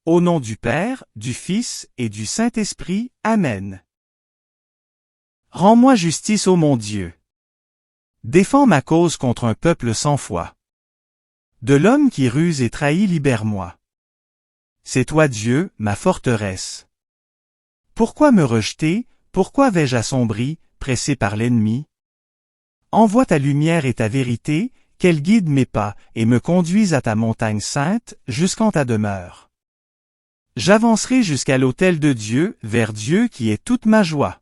Au nom du Père, du Fils et du Saint-Esprit. Amen. Rends-moi justice, ô mon Dieu. Défends ma cause contre un peuple sans foi. De l'homme qui ruse et trahit, libère-moi. C'est toi Dieu, ma forteresse. Pourquoi me rejeter, pourquoi vais-je assombri, pressé par l'ennemi? Envoie ta lumière et ta vérité, qu'elle guide mes pas et me conduise à ta montagne sainte, jusqu'en ta demeure. J'avancerai jusqu'à l'autel de Dieu, vers Dieu qui est toute ma joie.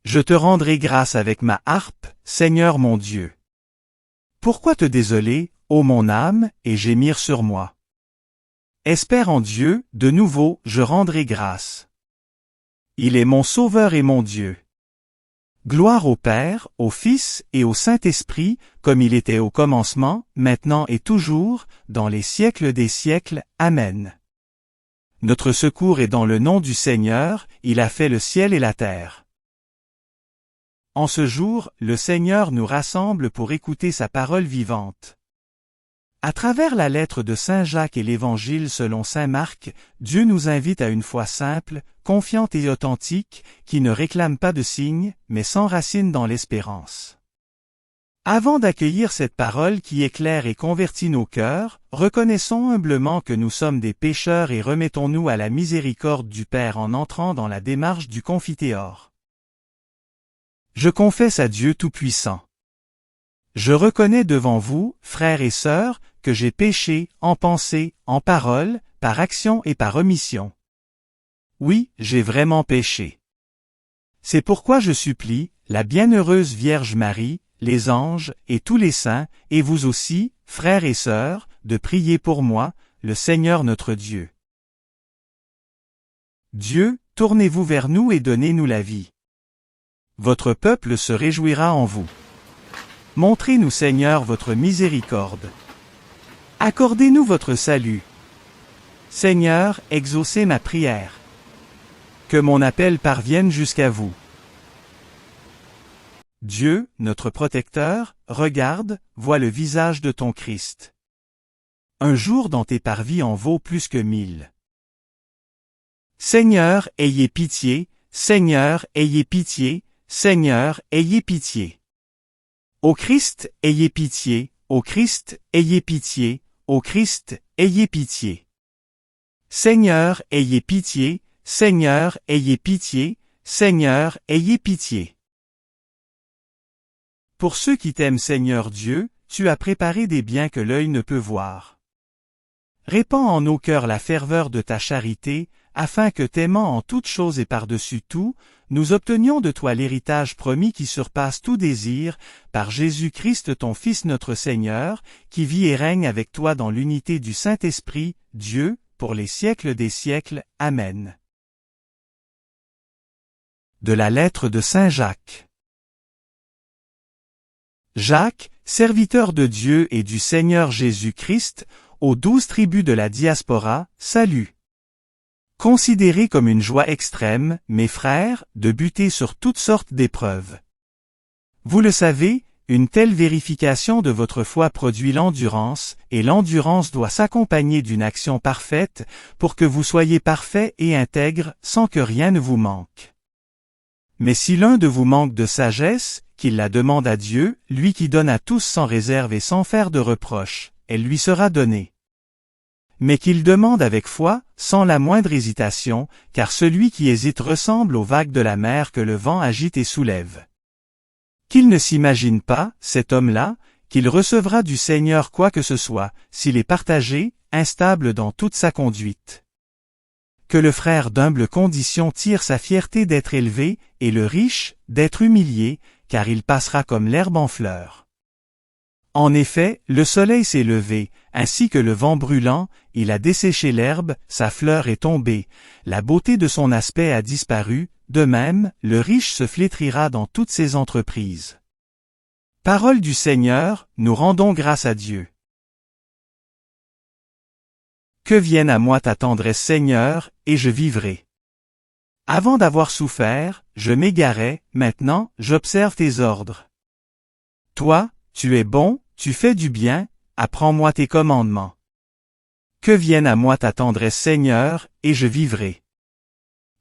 Je te rendrai grâce avec ma harpe, Seigneur mon Dieu. Pourquoi te désoler, ô mon âme, et gémir sur moi? Espère en Dieu, de nouveau, je rendrai grâce. Il est mon Sauveur et mon Dieu. Gloire au Père, au Fils et au Saint-Esprit, comme il était au commencement, maintenant et toujours, dans les siècles des siècles. Amen. Notre secours est dans le nom du Seigneur, il a fait le ciel et la terre. En ce jour, le Seigneur nous rassemble pour écouter sa parole vivante. À travers la lettre de Saint Jacques et l'Évangile selon Saint Marc, Dieu nous invite à une foi simple, confiante et authentique, qui ne réclame pas de signes, mais s'enracine dans l'espérance. Avant d'accueillir cette parole qui éclaire et convertit nos cœurs, reconnaissons humblement que nous sommes des pécheurs et remettons-nous à la miséricorde du Père en entrant dans la démarche du Confiteor. Je confesse à Dieu Tout-Puissant. Je reconnais devant vous, frères et sœurs, que j'ai péché, en pensée, en parole, par action et par omission. Oui, j'ai vraiment péché. C'est pourquoi je supplie, la bienheureuse Vierge Marie, les anges, et tous les saints, et vous aussi, frères et sœurs, de prier pour moi, le Seigneur notre Dieu. Dieu, tournez-vous vers nous et donnez-nous la vie. Votre peuple se réjouira en vous. Montrez-nous, Seigneur, votre miséricorde. Accordez-nous votre salut. Seigneur, exaucez ma prière. Que mon appel parvienne jusqu'à vous. Dieu, notre protecteur, regarde, vois le visage de ton Christ. Un jour dans tes parvis en vaut plus que 1000. Seigneur, ayez pitié, Seigneur, ayez pitié, Seigneur, ayez pitié. Ô Christ, ayez pitié, ô Christ, ayez pitié, ô Christ, ayez pitié. Seigneur, ayez pitié, Seigneur, ayez pitié, Seigneur, ayez pitié. Pour ceux qui t'aiment, Seigneur Dieu, tu as préparé des biens que l'œil ne peut voir. Répands en nos cœurs la ferveur de ta charité, afin que t'aimant en toutes choses et par-dessus tout, nous obtenions de toi l'héritage promis qui surpasse tout désir, par Jésus-Christ ton Fils notre Seigneur, qui vit et règne avec toi dans l'unité du Saint-Esprit, Dieu, pour les siècles des siècles. Amen. De la lettre de Saint Jacques. Jacques, serviteur de Dieu et du Seigneur Jésus-Christ, aux 12 tribus de la diaspora, salut. Considérez comme une joie extrême, mes frères, de buter sur toutes sortes d'épreuves. Vous le savez, une telle vérification de votre foi produit l'endurance, et l'endurance doit s'accompagner d'une action parfaite, pour que vous soyez parfaits et intègres, sans que rien ne vous manque. Mais si l'un de vous manque de sagesse, qu'il la demande à Dieu, lui qui donne à tous sans réserve et sans faire de reproche, elle lui sera donnée. Mais qu'il demande avec foi, sans la moindre hésitation, car celui qui hésite ressemble aux vagues de la mer que le vent agite et soulève. Qu'il ne s'imagine pas, cet homme-là, qu'il recevra du Seigneur quoi que ce soit, s'il est partagé, instable dans toute sa conduite. Que le frère d'humble condition tire sa fierté d'être élevé, et le riche, d'être humilié, car il passera comme l'herbe en fleur. En effet, le soleil s'est levé, ainsi que le vent brûlant, il a desséché l'herbe, sa fleur est tombée, la beauté de son aspect a disparu, de même, le riche se flétrira dans toutes ses entreprises. Parole du Seigneur, nous rendons grâce à Dieu. Que vienne à moi ta tendresse, Seigneur, et je vivrai. Avant d'avoir souffert, je m'égarais, maintenant, j'observe tes ordres. Toi, tu es bon, tu fais du bien, apprends-moi tes commandements. Que vienne à moi ta tendresse, Seigneur, et je vivrai.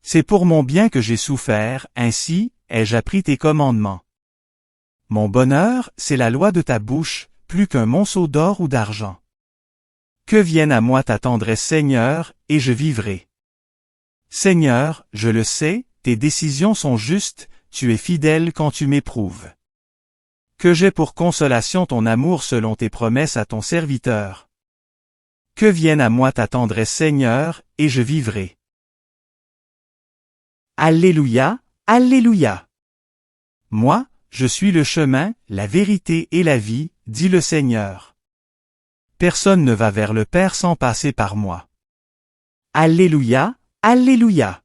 C'est pour mon bien que j'ai souffert, ainsi ai-je appris tes commandements. Mon bonheur, c'est la loi de ta bouche, plus qu'un monceau d'or ou d'argent. Que vienne à moi ta tendresse, Seigneur, et je vivrai. Seigneur, je le sais, tes décisions sont justes, tu es fidèle quand tu m'éprouves. Que j'ai pour consolation ton amour selon tes promesses à ton serviteur. Que vienne à moi ta tendresse, Seigneur, et je vivrai. Alléluia, Alléluia. Moi, je suis le chemin, la vérité et la vie, dit le Seigneur. Personne ne va vers le Père sans passer par moi. Alléluia, Alléluia.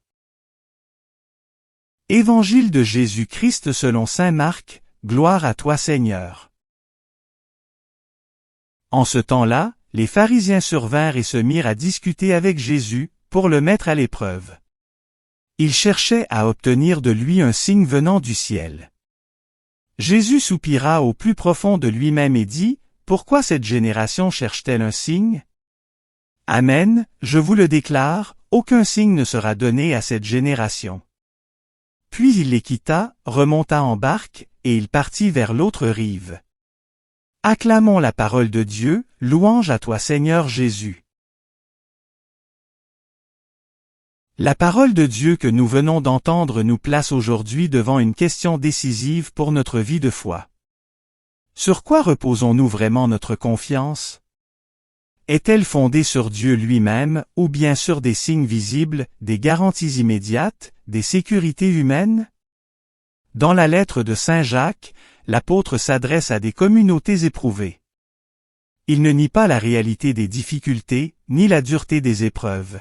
Évangile de Jésus-Christ selon saint Marc, gloire à toi Seigneur. En ce temps-là, les pharisiens survinrent et se mirent à discuter avec Jésus, pour le mettre à l'épreuve. Ils cherchaient à obtenir de lui un signe venant du ciel. Jésus soupira au plus profond de lui-même et dit, « Pourquoi cette génération cherche-t-elle un signe? Amen, je vous le déclare, aucun signe ne sera donné à cette génération. » Puis il les quitta, remonta en barque, et il partit vers l'autre rive. Acclamons la parole de Dieu, louange à toi Seigneur Jésus. La parole de Dieu que nous venons d'entendre nous place aujourd'hui devant une question décisive pour notre vie de foi. Sur quoi reposons-nous vraiment notre confiance? Est-elle fondée sur Dieu lui-même, ou bien sur des signes visibles, des garanties immédiates, des sécurités humaines? Dans la lettre de Saint Jacques, l'apôtre s'adresse à des communautés éprouvées. Il ne nie pas la réalité des difficultés, ni la dureté des épreuves.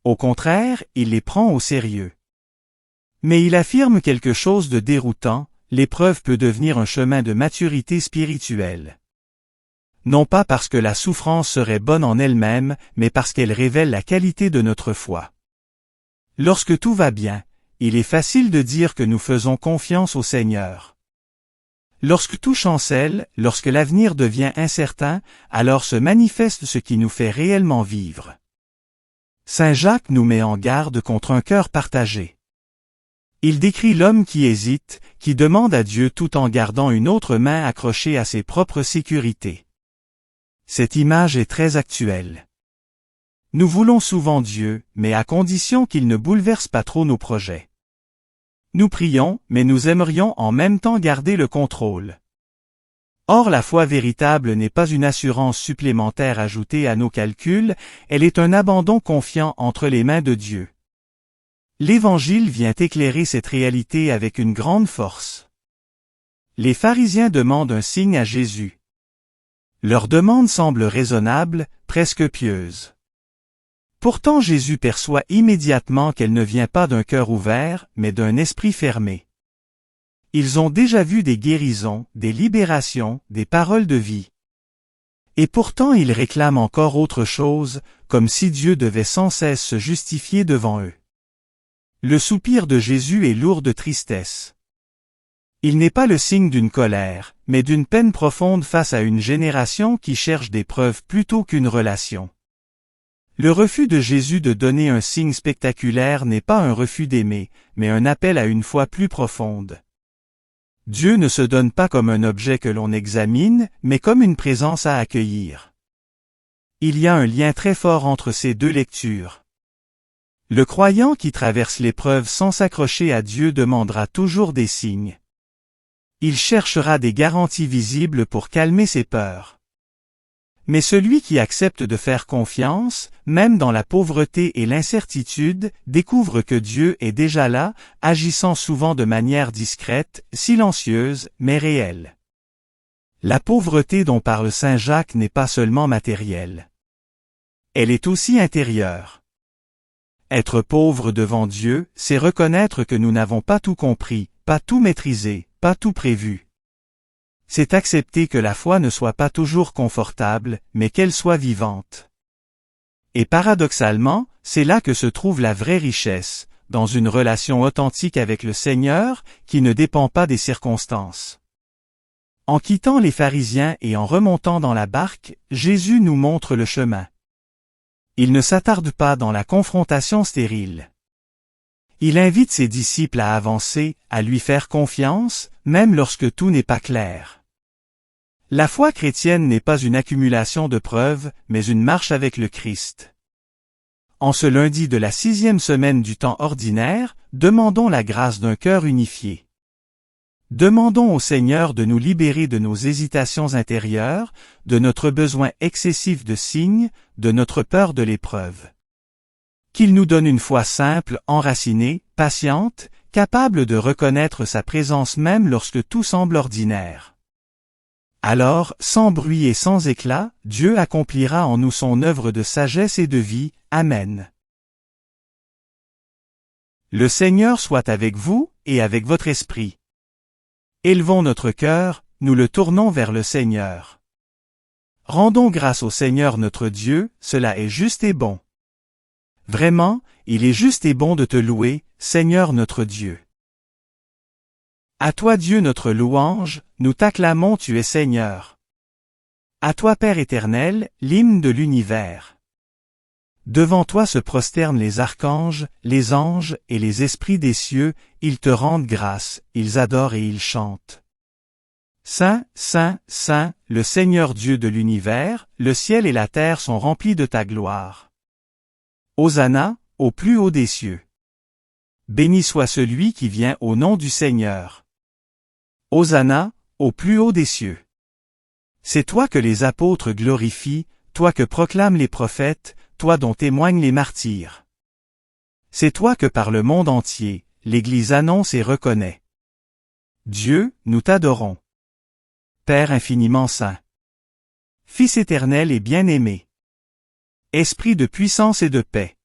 Au contraire, il les prend au sérieux. Mais il affirme quelque chose de déroutant, l'épreuve peut devenir un chemin de maturité spirituelle. Non pas parce que la souffrance serait bonne en elle-même, mais parce qu'elle révèle la qualité de notre foi. Lorsque tout va bien, il est facile de dire que nous faisons confiance au Seigneur. Lorsque tout chancelle, lorsque l'avenir devient incertain, alors se manifeste ce qui nous fait réellement vivre. Saint Jacques nous met en garde contre un cœur partagé. Il décrit l'homme qui hésite, qui demande à Dieu tout en gardant une autre main accrochée à ses propres sécurités. Cette image est très actuelle. Nous voulons souvent Dieu, mais à condition qu'il ne bouleverse pas trop nos projets. Nous prions, mais nous aimerions en même temps garder le contrôle. Or la foi véritable n'est pas une assurance supplémentaire ajoutée à nos calculs, elle est un abandon confiant entre les mains de Dieu. L'Évangile vient éclairer cette réalité avec une grande force. Les pharisiens demandent un signe à Jésus. Leur demande semble raisonnable, presque pieuse. Pourtant Jésus perçoit immédiatement qu'elle ne vient pas d'un cœur ouvert, mais d'un esprit fermé. Ils ont déjà vu des guérisons, des libérations, des paroles de vie. Et pourtant ils réclament encore autre chose, comme si Dieu devait sans cesse se justifier devant eux. Le soupir de Jésus est lourd de tristesse. Il n'est pas le signe d'une colère, mais d'une peine profonde face à une génération qui cherche des preuves plutôt qu'une relation. Le refus de Jésus de donner un signe spectaculaire n'est pas un refus d'aimer, mais un appel à une foi plus profonde. Dieu ne se donne pas comme un objet que l'on examine, mais comme une présence à accueillir. Il y a un lien très fort entre ces deux lectures. Le croyant qui traverse l'épreuve sans s'accrocher à Dieu demandera toujours des signes. Il cherchera des garanties visibles pour calmer ses peurs. Mais celui qui accepte de faire confiance, même dans la pauvreté et l'incertitude, découvre que Dieu est déjà là, agissant souvent de manière discrète, silencieuse, mais réelle. La pauvreté dont parle saint Jacques n'est pas seulement matérielle. Elle est aussi intérieure. Être pauvre devant Dieu, c'est reconnaître que nous n'avons pas tout compris, pas tout maîtrisé, pas tout prévu. C'est accepter que la foi ne soit pas toujours confortable, mais qu'elle soit vivante. Et paradoxalement, c'est là que se trouve la vraie richesse, dans une relation authentique avec le Seigneur, qui ne dépend pas des circonstances. En quittant les pharisiens et en remontant dans la barque, Jésus nous montre le chemin. Il ne s'attarde pas dans la confrontation stérile. Il invite ses disciples à avancer, à lui faire confiance, même lorsque tout n'est pas clair. La foi chrétienne n'est pas une accumulation de preuves, mais une marche avec le Christ. En ce lundi de la 6e semaine du temps ordinaire, demandons la grâce d'un cœur unifié. Demandons au Seigneur de nous libérer de nos hésitations intérieures, de notre besoin excessif de signes, de notre peur de l'épreuve. Qu'il nous donne une foi simple, enracinée, patiente, capable de reconnaître sa présence même lorsque tout semble ordinaire. Alors, sans bruit et sans éclat, Dieu accomplira en nous son œuvre de sagesse et de vie. Amen. Le Seigneur soit avec vous, et avec votre esprit. Élevons notre cœur, nous le tournons vers le Seigneur. Rendons grâce au Seigneur notre Dieu, cela est juste et bon. Vraiment, il est juste et bon de te louer, Seigneur notre Dieu. À toi Dieu notre louange, nous t'acclamons, tu es Seigneur. À toi Père éternel, l'hymne de l'univers. Devant toi se prosternent les archanges, les anges et les esprits des cieux, ils te rendent grâce, ils adorent et ils chantent. Saint, Saint, Saint, le Seigneur Dieu de l'univers, le ciel et la terre sont remplis de ta gloire. Hosanna, au plus haut des cieux. Béni soit celui qui vient au nom du Seigneur. Hosanna, au plus haut des cieux. C'est toi que les apôtres glorifient, toi que proclament les prophètes, toi dont témoignent les martyrs. C'est toi que par le monde entier, l'Église annonce et reconnaît. Dieu, nous t'adorons. Père infiniment saint. Fils éternel et bien-aimé. Esprit de puissance et de paix.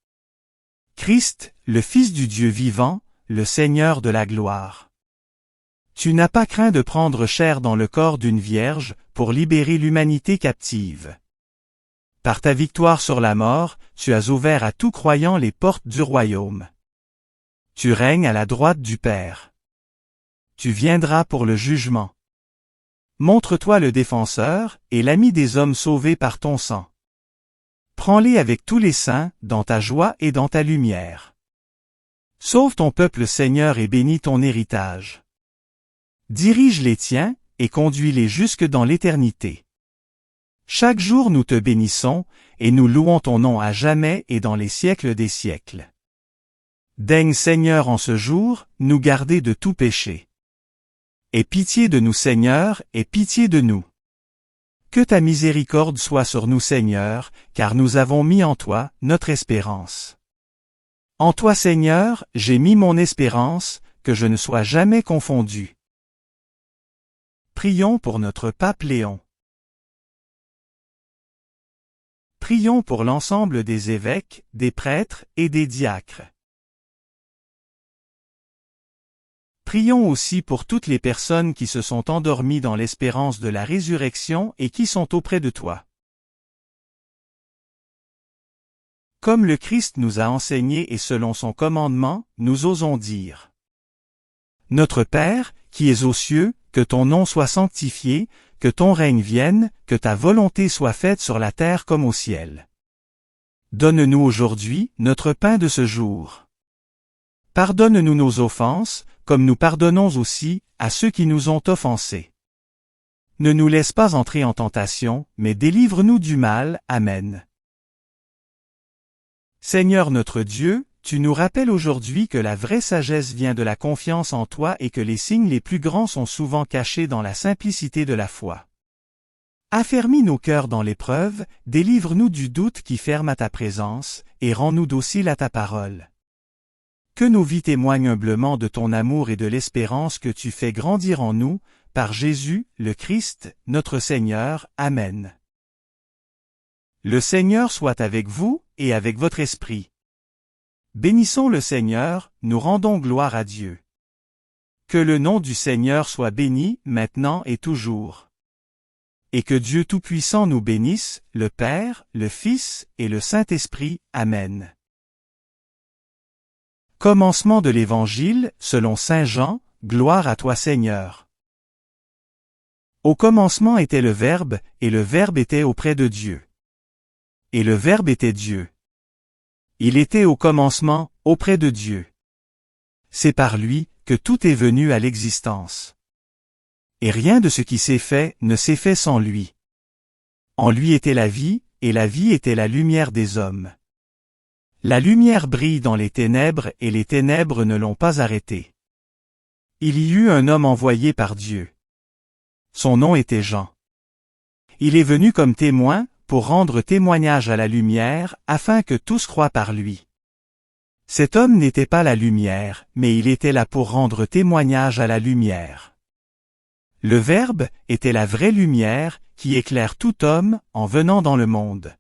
Christ, le Fils du Dieu vivant, le Seigneur de la gloire. Tu n'as pas craint de prendre chair dans le corps d'une vierge, pour libérer l'humanité captive. Par ta victoire sur la mort, tu as ouvert à tout croyant les portes du royaume. Tu règnes à la droite du Père. Tu viendras pour le jugement. Montre-toi le défenseur, et l'ami des hommes sauvés par ton sang. Prends-les avec tous les saints, dans ta joie et dans ta lumière. Sauve ton peuple Seigneur et bénis ton héritage. Dirige les tiens, et conduis-les jusque dans l'éternité. Chaque jour nous te bénissons, et nous louons ton nom à jamais et dans les siècles des siècles. Daigne Seigneur en ce jour, nous garder de tout péché. Aie pitié de nous Seigneur, aie pitié de nous. Que ta miséricorde soit sur nous Seigneur, car nous avons mis en toi notre espérance. En toi Seigneur, j'ai mis mon espérance, que je ne sois jamais confondu. Prions pour notre pape Léon. Prions pour l'ensemble des évêques, des prêtres et des diacres. Prions aussi pour toutes les personnes qui se sont endormies dans l'espérance de la résurrection et qui sont auprès de toi. Comme le Christ nous a enseigné et selon son commandement, nous osons dire. Notre Père, qui es aux cieux, que ton nom soit sanctifié, que ton règne vienne, que ta volonté soit faite sur la terre comme au ciel. Donne-nous aujourd'hui notre pain de ce jour. Pardonne-nous nos offenses, comme nous pardonnons aussi à ceux qui nous ont offensés. Ne nous laisse pas entrer en tentation, mais délivre-nous du mal. Amen. Seigneur notre Dieu, tu nous rappelles aujourd'hui que la vraie sagesse vient de la confiance en toi et que les signes les plus grands sont souvent cachés dans la simplicité de la foi. Affermis nos cœurs dans l'épreuve, délivre-nous du doute qui ferme à ta présence, et rends-nous dociles à ta parole. Que nos vies témoignent humblement de ton amour et de l'espérance que tu fais grandir en nous, par Jésus, le Christ, notre Seigneur. Amen. Le Seigneur soit avec vous, et avec votre esprit. Bénissons le Seigneur, nous rendons gloire à Dieu. Que le nom du Seigneur soit béni, maintenant et toujours. Et que Dieu Tout-Puissant nous bénisse, le Père, le Fils et le Saint-Esprit. Amen. Commencement de l'Évangile, selon saint Jean, gloire à toi Seigneur. Au commencement était le Verbe, et le Verbe était auprès de Dieu. Et le Verbe était Dieu. Il était au commencement, auprès de Dieu. C'est par lui que tout est venu à l'existence. Et rien de ce qui s'est fait ne s'est fait sans lui. En lui était la vie, et la vie était la lumière des hommes. La lumière brille dans les ténèbres et les ténèbres ne l'ont pas arrêtée. Il y eut un homme envoyé par Dieu. Son nom était Jean. Il est venu comme témoin, pour rendre témoignage à la lumière, afin que tous croient par lui. Cet homme n'était pas la lumière, mais il était là pour rendre témoignage à la lumière. Le Verbe était la vraie lumière, qui éclaire tout homme, en venant dans le monde.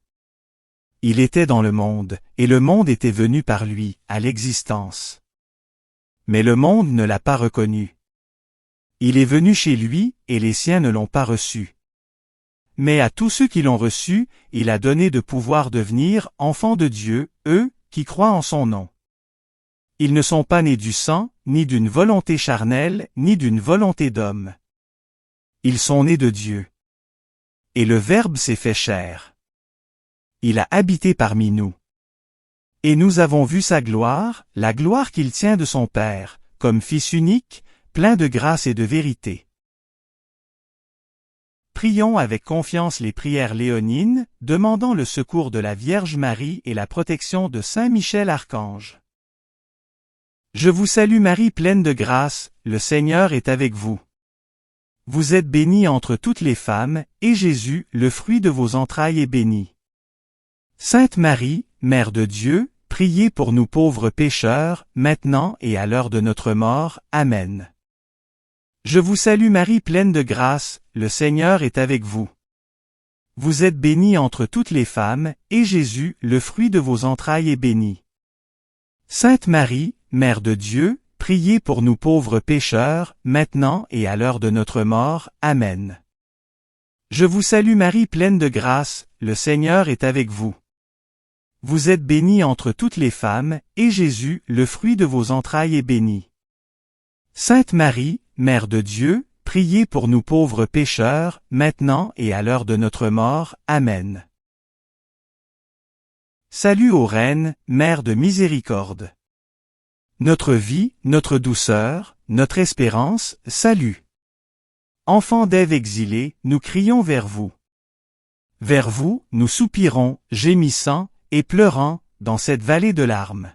Il était dans le monde, et le monde était venu par lui, à l'existence. Mais le monde ne l'a pas reconnu. Il est venu chez lui, et les siens ne l'ont pas reçu. Mais à tous ceux qui l'ont reçu, il a donné de pouvoir devenir enfants de Dieu, eux, qui croient en son nom. Ils ne sont pas nés du sang, ni d'une volonté charnelle, ni d'une volonté d'homme. Ils sont nés de Dieu. Et le Verbe s'est fait chair. Il a habité parmi nous. Et nous avons vu sa gloire, la gloire qu'il tient de son Père, comme Fils unique, plein de grâce et de vérité. Prions avec confiance les prières léonines, demandant le secours de la Vierge Marie et la protection de Saint Michel Archange. Je vous salue Marie pleine de grâce, le Seigneur est avec vous. Vous êtes bénie entre toutes les femmes, et Jésus, le fruit de vos entrailles, est béni. Sainte Marie, Mère de Dieu, priez pour nous pauvres pécheurs, maintenant et à l'heure de notre mort. Amen. Je vous salue Marie pleine de grâce, le Seigneur est avec vous. Vous êtes bénie entre toutes les femmes, et Jésus, le fruit de vos entrailles, est béni. Sainte Marie, Mère de Dieu, priez pour nous pauvres pécheurs, maintenant et à l'heure de notre mort. Amen. Je vous salue Marie pleine de grâce, le Seigneur est avec vous. Vous êtes bénie entre toutes les femmes, et Jésus, le fruit de vos entrailles, est béni. Sainte Marie, Mère de Dieu, priez pour nous pauvres pécheurs, maintenant et à l'heure de notre mort. Amen. Salut ô Reine, Mère de miséricorde. Notre vie, notre douceur, notre espérance, salut. Enfants d'Ève exilés, nous crions vers vous. Vers vous, nous soupirons, gémissant, et pleurant, dans cette vallée de larmes.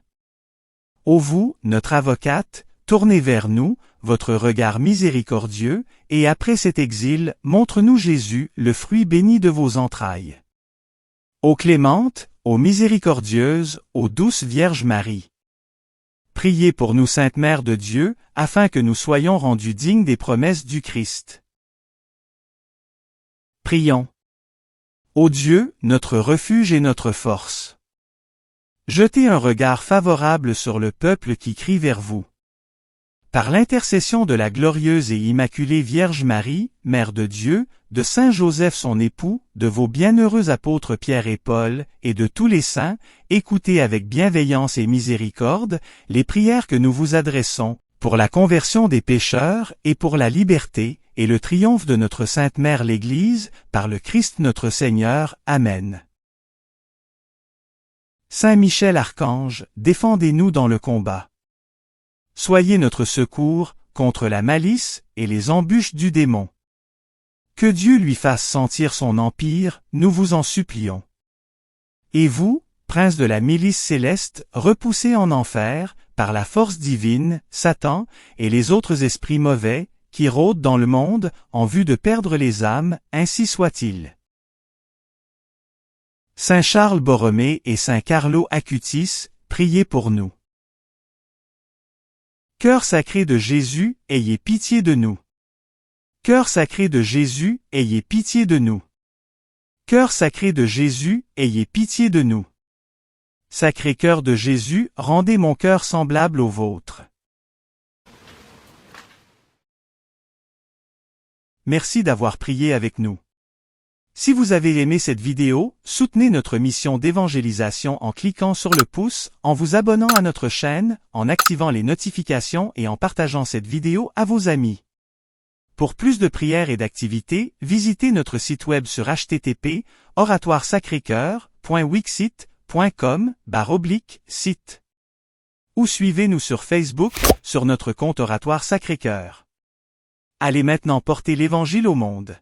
Ô vous, notre avocate, tournez vers nous, votre regard miséricordieux, et après cet exil, montre-nous Jésus, le fruit béni de vos entrailles. Ô clémente, ô miséricordieuse, ô douce Vierge Marie. Priez pour nous Sainte Mère de Dieu, afin que nous soyons rendus dignes des promesses du Christ. Prions. Ô Dieu, notre refuge et notre force. Jetez un regard favorable sur le peuple qui crie vers vous. Par l'intercession de la glorieuse et immaculée Vierge Marie, Mère de Dieu, de Saint Joseph son époux, de vos bienheureux apôtres Pierre et Paul, et de tous les saints, écoutez avec bienveillance et miséricorde les prières que nous vous adressons, pour la conversion des pécheurs et pour la liberté, et le triomphe de notre Sainte Mère l'Église, par le Christ notre Seigneur. Amen. Saint Michel Archange, défendez-nous dans le combat. Soyez notre secours, contre la malice et les embûches du démon. Que Dieu lui fasse sentir son empire, nous vous en supplions. Et vous, prince de la milice céleste, repoussez en enfer, par la force divine, Satan, et les autres esprits mauvais, qui rôdent dans le monde, en vue de perdre les âmes, ainsi soit-il. Saint Charles Borromée et Saint Carlo Acutis, priez pour nous. Cœur sacré de Jésus, ayez pitié de nous. Cœur sacré de Jésus, ayez pitié de nous. Cœur sacré de Jésus, ayez pitié de nous. Sacré cœur de Jésus, rendez mon cœur semblable au vôtre. Merci d'avoir prié avec nous. Si vous avez aimé cette vidéo, soutenez notre mission d'évangélisation en cliquant sur le pouce, en vous abonnant à notre chaîne, en activant les notifications et en partageant cette vidéo à vos amis. Pour plus de prières et d'activités, visitez notre site web sur http://oratoiresacrécoeur.wixsite.com. site. Ou suivez-nous sur Facebook, sur notre compte Oratoire Sacré-Cœur. Allez maintenant porter l'Évangile au monde.